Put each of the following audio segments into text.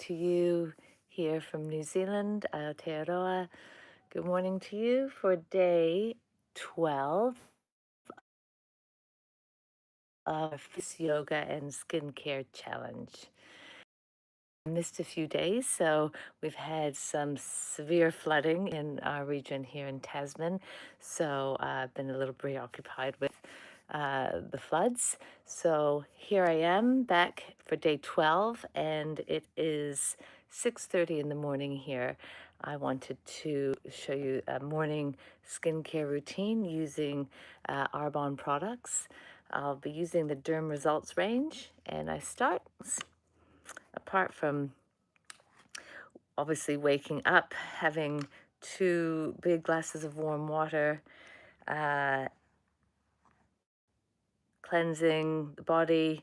to you here from New Zealand, Aotearoa. Good morning to you for day 12 of this yoga and skincare challenge. I missed a few days, so we've had some severe flooding in our region here in Tasman. So I've been a little preoccupied with the floods. So here I am back for day 12, and it is 6:30 in the morning here. I wanted to show you a morning skincare routine using Arbonne products. I'll be using the DermResults range, and I start, apart from obviously waking up, having 2 big glasses of warm water, cleansing the body.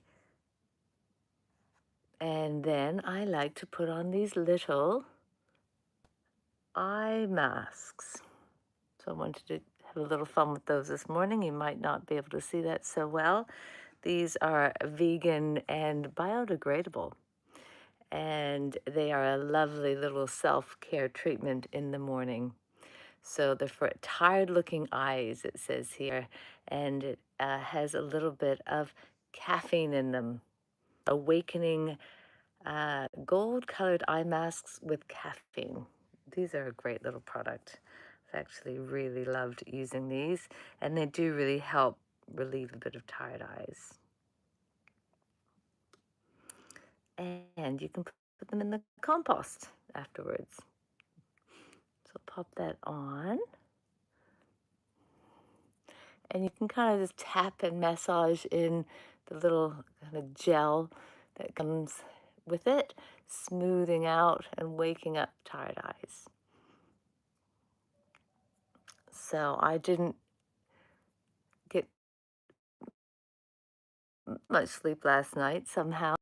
And then I like to put on these little eye masks. So I wanted to have a little fun with those this morning. You might not be able to see that so well. These are vegan and biodegradable, and they are a lovely little self-care treatment in the morning. So they're for tired-looking eyes, it says here, and it has a little bit of caffeine in them. Awakening gold-colored eye masks with caffeine. These are a great little product. I've actually really loved using these, and they do really help relieve a bit of tired eyes. And you can put them in the compost afterwards. So pop that on. And you can kind of just tap and massage in the little kind of gel that comes with it, smoothing out and waking up tired eyes. So I didn't get much sleep last night somehow.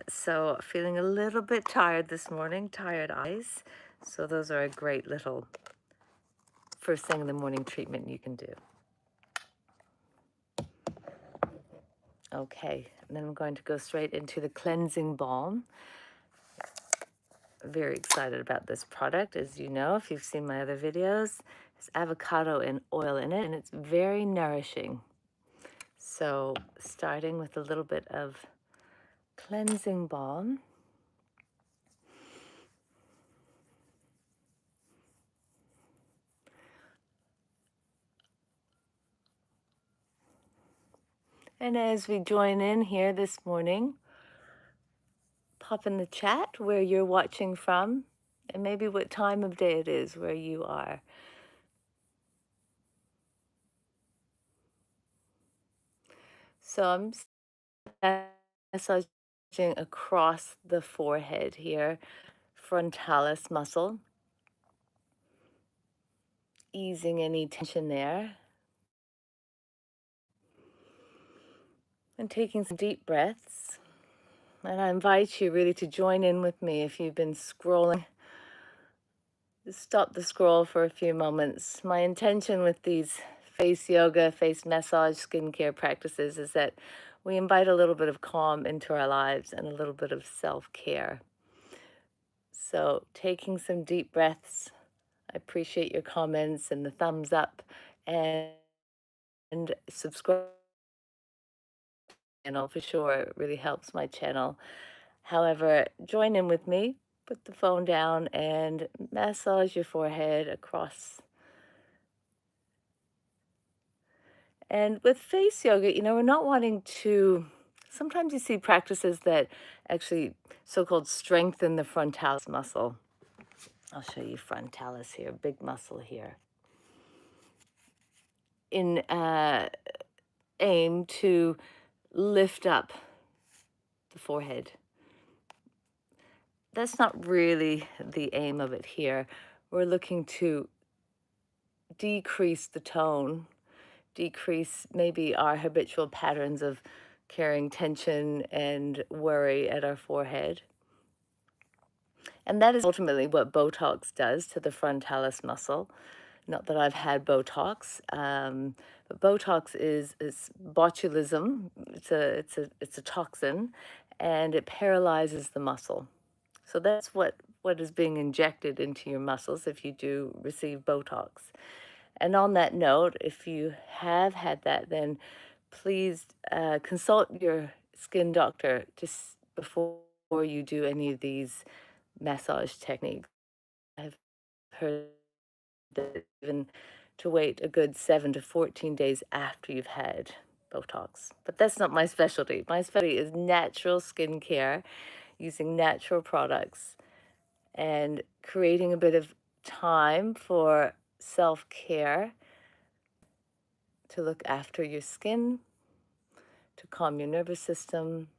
So feeling a little bit tired this morning, tired eyes. So those are a great little first thing in the morning treatment you can do. Okay, and then I'm going to go straight into the cleansing balm. Very excited about this product. As you know, if you've seen my other videos, there's avocado and oil in it, and it's very nourishing. So starting with a little bit of cleansing balm. And as we join in here this morning, pop in the chat where you're watching from and maybe what time of day it is where you are. So I'm massaging across the forehead here, frontalis muscle, easing any tension there. And taking some deep breaths. And I invite you really to join in with me if you've been scrolling. Just stop the scroll for a few moments. My intention with these face yoga, face massage, skincare practices is that we invite a little bit of calm into our lives and a little bit of self-care. So taking some deep breaths. I appreciate your comments and the thumbs up and subscribe. Channel for sure. It really helps my channel. However, join in with me. Put the phone down and massage your forehead across. And with face yoga, we're not wanting to, sometimes you see practices that actually so-called strengthen the frontalis muscle. I'll show you frontalis here, big muscle here. In aim to lift up the forehead. That's not really the aim of it here. We're looking to decrease the tone, decrease maybe our habitual patterns of carrying tension and worry at our forehead. And that is ultimately what Botox does to the frontalis muscle. Not that I've had Botox, but Botox is botulism. It's a toxin, and it paralyzes the muscle. So that's what is being injected into your muscles if you do receive Botox. And on that note, if you have had that, then please consult your skin doctor just before you do any of these massage techniques. I've heard that even to wait a good 7 to 14 days after you've had Botox. But that's not my specialty. My specialty is natural skincare using natural products and creating a bit of time for self care to look after your skin, to calm your nervous system.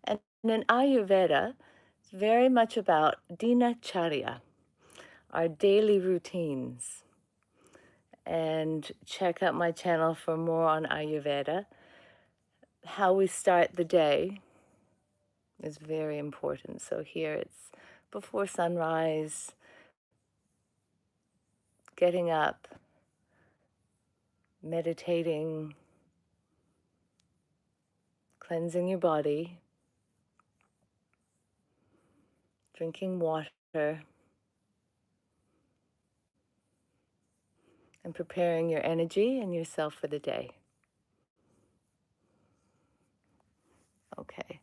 And in Ayurveda, it's very much about dinacharya, our daily routines. And check out my channel for more on Ayurveda. How we start the day is very important. So here it's before sunrise, getting up, meditating, cleansing your body, drinking water, and preparing your energy and yourself for the day. Okay,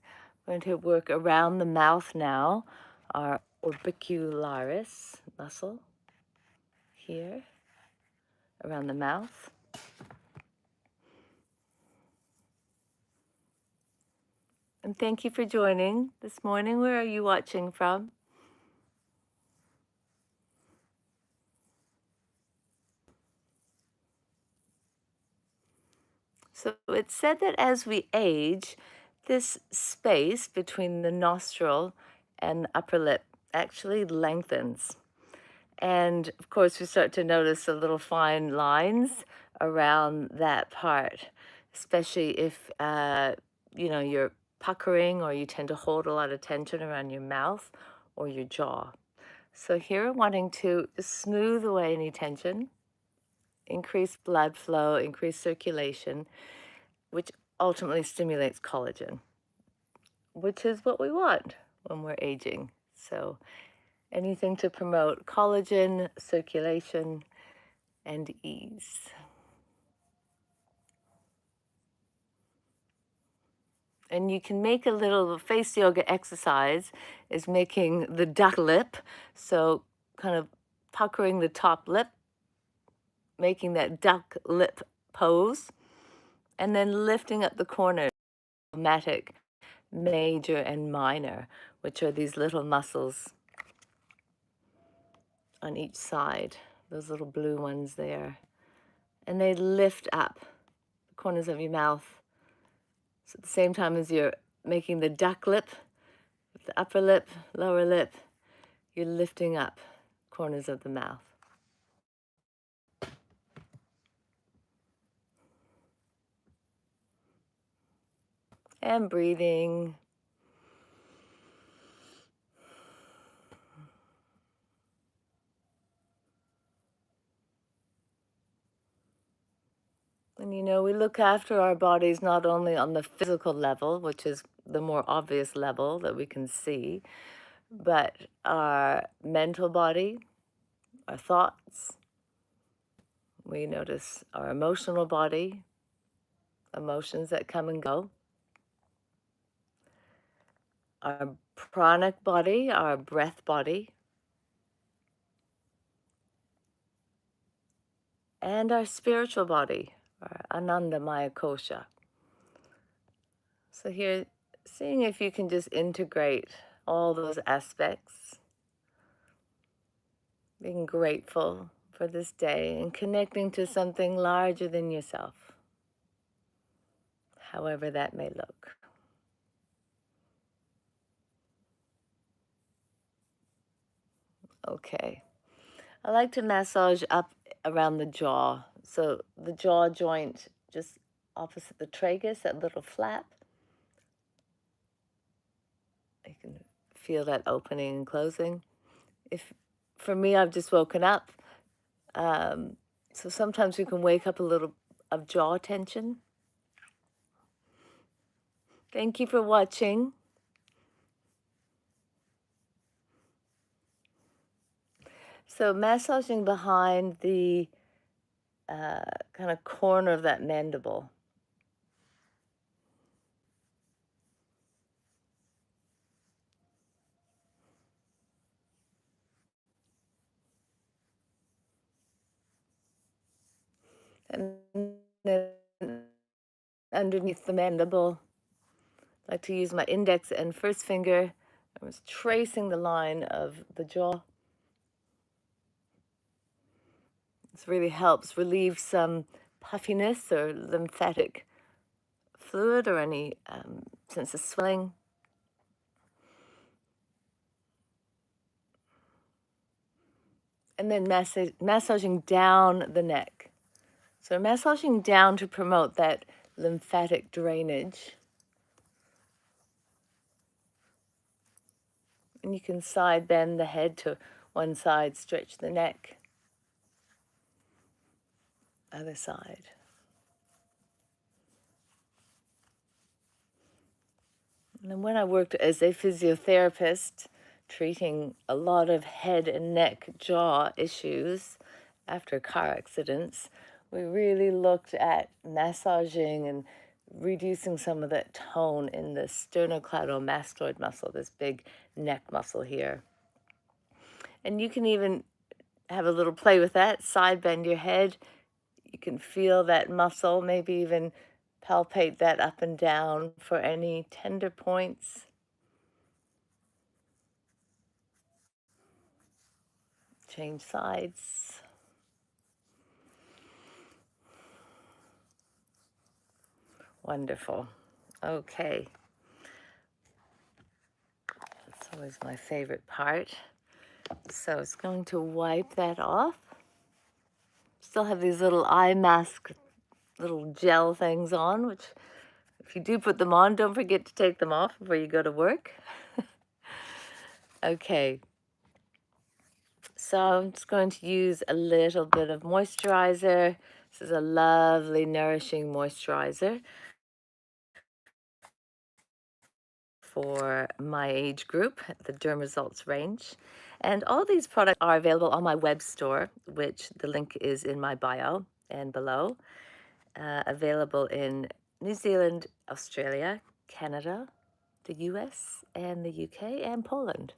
we're going to work around the mouth now, our orbicularis muscle here, around the mouth. And thank you for joining this morning. Where are you watching from? So it's said that as we age, this space between the nostril and upper lip actually lengthens. And of course, we start to notice the little fine lines around that part, especially if you're puckering or you tend to hold a lot of tension around your mouth or your jaw. So here, wanting to smooth away any tension, increase blood flow, increase circulation, which ultimately stimulates collagen, which is what we want when we're aging. So anything to promote collagen, circulation, and ease. And you can make a little face yoga exercise is making the duck lip. So kind of puckering the top lip, making that duck lip pose, and then lifting up the corners, somatic, major, and minor, which are these little muscles on each side, those little blue ones there. And they lift up the corners of your mouth. So at the same time as you're making the duck lip, the upper lip, lower lip, you're lifting up corners of the mouth. And breathing. And we look after our bodies not only on the physical level, which is the more obvious level that we can see, but our mental body, our thoughts. We notice our emotional body, emotions that come and go. Our pranic body, our breath body, and our spiritual body, our Anandamaya kosha. So here, seeing if you can just integrate all those aspects, being grateful for this day and connecting to something larger than yourself, however that may look. Okay. I like to massage up around the jaw. So the jaw joint just opposite the tragus, that little flap. You can feel that opening and closing. If for me, I've just woken up. So sometimes you can wake up a little of jaw tension. Thank you for watching. So massaging behind the kind of corner of that mandible. And then underneath the mandible, I like to use my index and first finger. I was tracing the line of the jaw. This really helps relieve some puffiness or lymphatic fluid or any sense of swelling. And then massaging down the neck. So massaging down to promote that lymphatic drainage. And you can side bend the head to one side, stretch the neck. Other side. And when I worked as a physiotherapist, treating a lot of head and neck jaw issues after car accidents, we really looked at massaging and reducing some of that tone in the sternocleidomastoid muscle, this big neck muscle here. And you can even have a little play with that, side bend your head. You can feel that muscle, maybe even palpate that up and down for any tender points. Change sides. Wonderful. Okay. That's always my favorite part. So it's going to wipe that off. Still have these little eye mask, little gel things on, which if you do put them on, don't forget to take them off before you go to work. Okay. So I'm just going to use a little bit of moisturizer. This is a lovely, nourishing moisturizer for my age group, the DermResults range. And all these products are available on my web store, which the link is in my bio and below. Available in New Zealand, Australia, Canada, the US, and the UK, and Poland.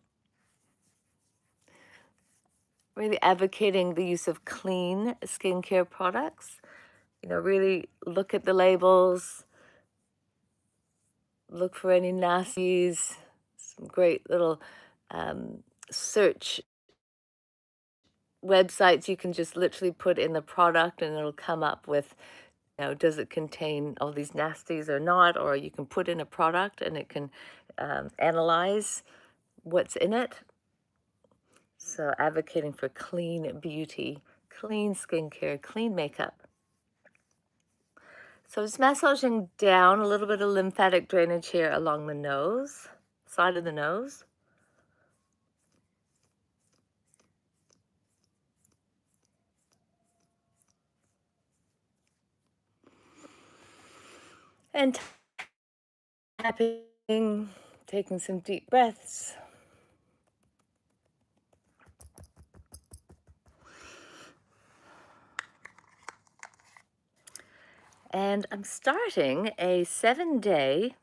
Really advocating the use of clean skincare products. You know, really look at the labels, look for any nasties, some great little search websites. You can just literally put in the product and it'll come up with, you know, does it contain all these nasties or not? Or you can put in a product and it can analyze what's in it. So advocating for clean beauty, clean skincare, clean makeup. So just massaging down a little bit of lymphatic drainage here along the nose, side of the nose. And tapping, taking some deep breaths. And I'm starting a 7-day,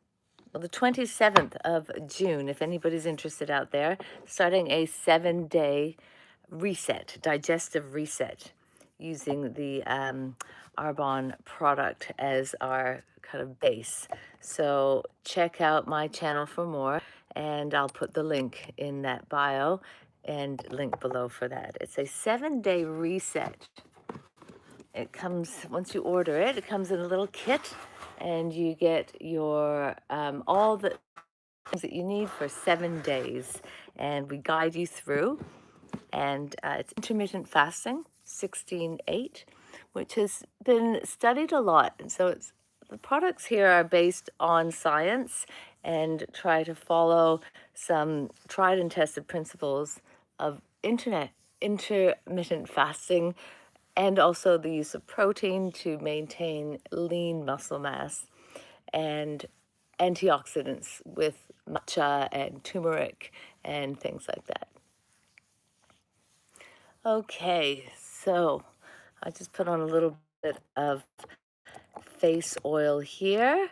well, the 27th of June, if anybody's interested out there, starting a 7-day reset, digestive reset, using the Arbonne product as our kind of base. So check out my channel for more, and I'll put the link in that bio and link below for that. It's a 7-day reset. It comes, once you order it, it comes in a little kit, and you get your all the things that you need for 7 days, and we guide you through. And it's intermittent fasting, 16/8, which has been studied a lot. And so it's, the products here are based on science and try to follow some tried and tested principles of intermittent fasting, and also the use of protein to maintain lean muscle mass. And antioxidants with matcha and turmeric and things like that. Okay, so I just put on a little bit of face oil here.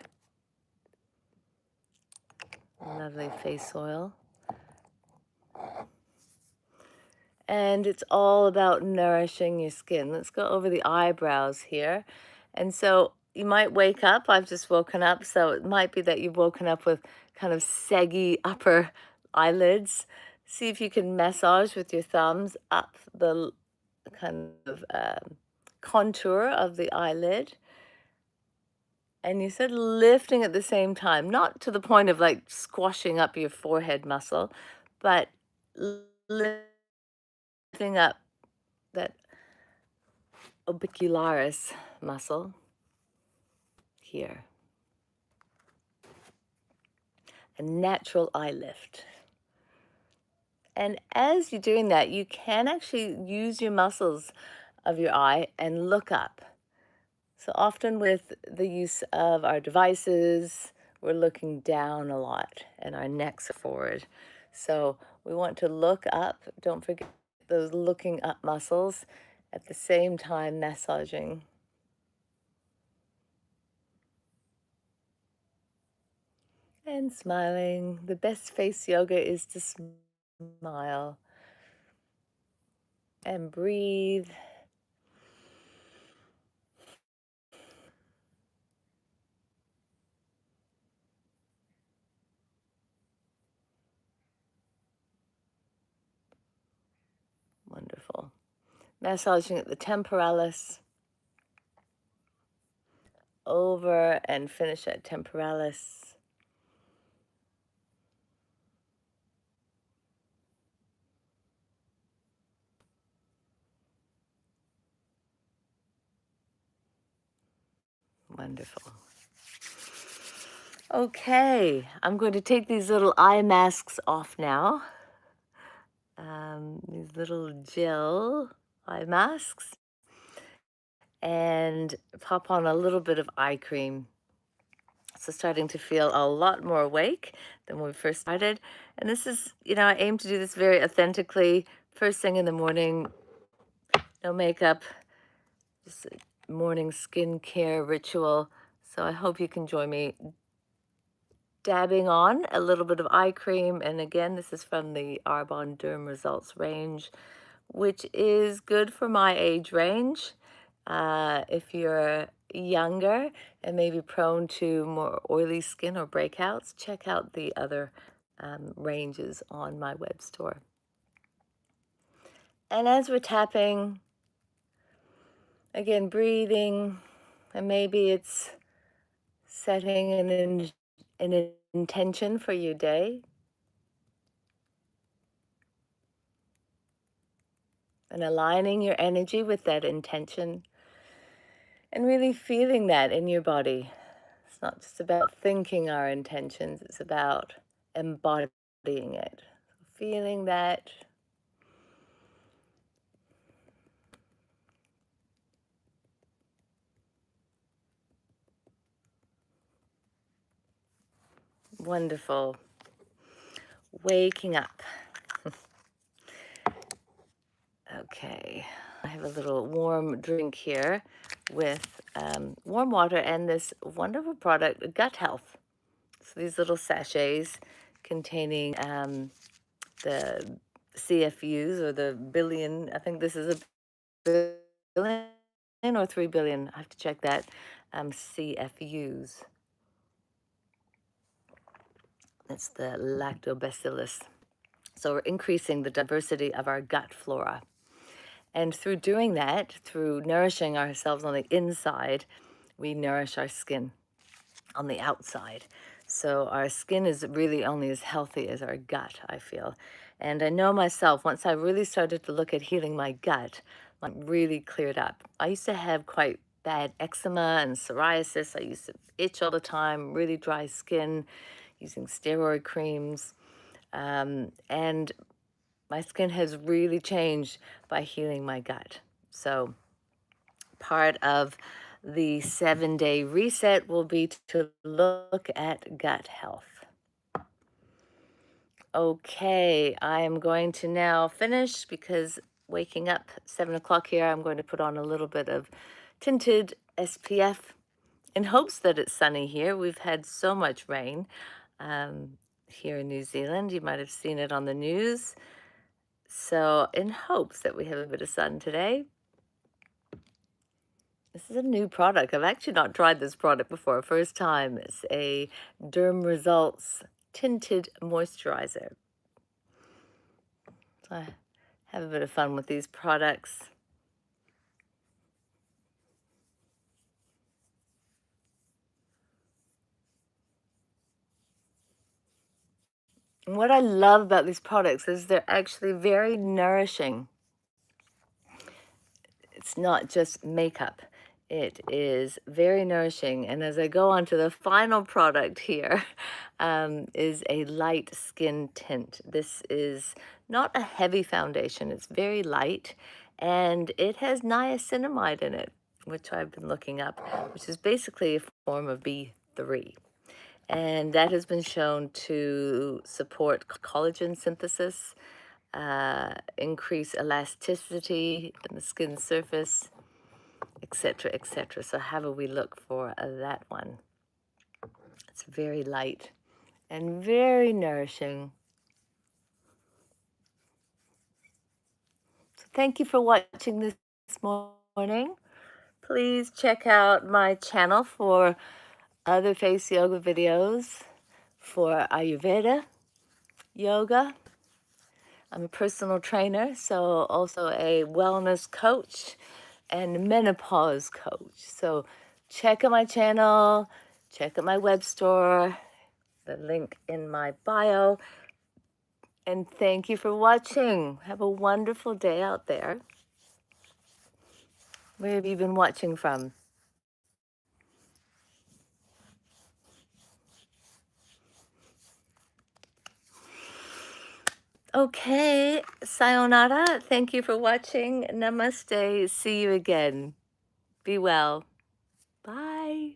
Lovely face oil. And it's all about nourishing your skin. Let's go over the eyebrows here. And so you might wake up, I've just woken up, so it might be that you've woken up with kind of saggy upper eyelids. See if you can massage with your thumbs up the kind of contour of the eyelid. And you said lifting at the same time, not to the point of like squashing up your forehead muscle, but lifting up that orbicularis muscle here. A natural eye lift. And as you're doing that, you can actually use your muscles of your eye and look up. So often with the use of our devices, we're looking down a lot and our necks are forward. So we want to look up. Don't forget those looking up muscles at the same time massaging. And smiling. The best face yoga is to smile and breathe. Wonderful. Massaging at the temporalis, over and finish at temporalis. Wonderful. Okay, I'm going to take these little eye masks off now. These little gel eye masks. And pop on a little bit of eye cream. So starting to feel a lot more awake than when we first started. And this is, I aim to do this very authentically. First thing in the morning, no makeup, just a morning skincare ritual. So I hope you can join me dabbing on a little bit of eye cream. And again, this is from the Arbonne DermResults range, which is good for my age range. If you're younger and maybe prone to more oily skin or breakouts, check out the other ranges on my web store. And as we're tapping, again, breathing, and maybe it's setting an intention for your day. And aligning your energy with that intention and really feeling that in your body. It's not just about thinking our intentions, it's about embodying it. Feeling that. Wonderful. Waking up. Okay, I have a little warm drink here with warm water and this wonderful product, Gut Health. So these little sachets containing the CFUs or the billion, I think this is a billion or 3 billion, I have to check that, CFUs. That's the lactobacillus. So we're increasing the diversity of our gut flora. And through doing that, through nourishing ourselves on the inside, we nourish our skin on the outside. So our skin is really only as healthy as our gut, I feel. And I know myself, once I really started to look at healing my gut, my really cleared up. I used to have quite bad eczema and psoriasis. I used to itch all the time, really dry skin, using steroid creams. And my skin has really changed by healing my gut. So part of The 7-day reset will be to look at gut health. Okay, I am going to now finish because waking up 7 o'clock here, I'm going to put on a little bit of tinted SPF in hopes that it's sunny here. We've had so much rain here in New Zealand. You might have seen it on the news. So in hopes that we have a bit of sun today. This is a new product. I've actually not tried this product before. First time. It's a DermResults Tinted Moisturizer. So I have a bit of fun with these products. And what I love about these products is they're actually very nourishing. It's not just makeup. It is very nourishing. And as I go on to the final product here, is a light skin tint. This is not a heavy foundation. It's very light, and it has niacinamide in it, which I've been looking up, which is basically a form of B3. And that has been shown to support collagen synthesis, increase elasticity in the skin surface, etc., etc. So have a wee look for that one. It's very light and very nourishing. So thank you for watching this morning. Please check out my channel for other face yoga videos for Ayurveda, yoga. I'm a personal trainer, so also a wellness coach and menopause coach. So check out my channel, check out my Webstore, the link in my bio. And thank you for watching. Have a wonderful day out there. Where have you been watching from? Okay, sayonara. Thank you for watching. Namaste. See you again. Be well. Bye.